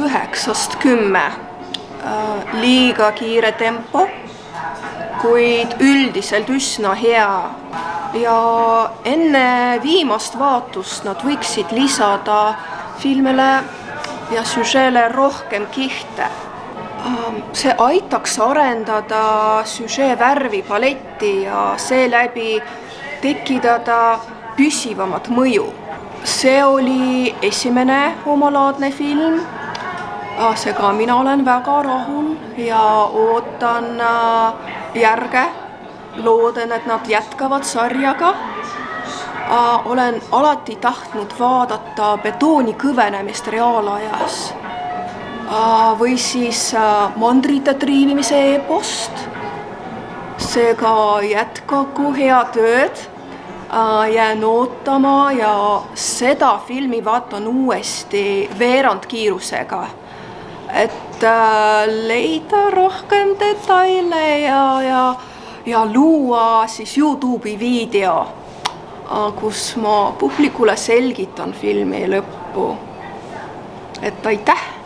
9-10. Liiga kiire tempo, kuid üldiselt üsna hea. Ja enne viimast vaatust nad võiksid lisada filmile ja süžeele rohkem kihte. See aitaks arendada süžee värvipaletti ja seeläbi tekitada püsivamat mõju. See oli esimene omalaadne film, seega mina olen väga rahul ja ootan järge. Loodan, et nad jätkavad sarjaga. Olen alati tahtnud vaadata betooni kõvenemist reaalajas või siis mandrite triivimise epost. Seega jätkagu hea tööd, jään ootama ja seda filmi vaatan uuesti veerandkiirusega, et leida rohkem detaile ja luua siis YouTube'i video, kus ma publikule selgitan filmi lõppu. Et aitäh!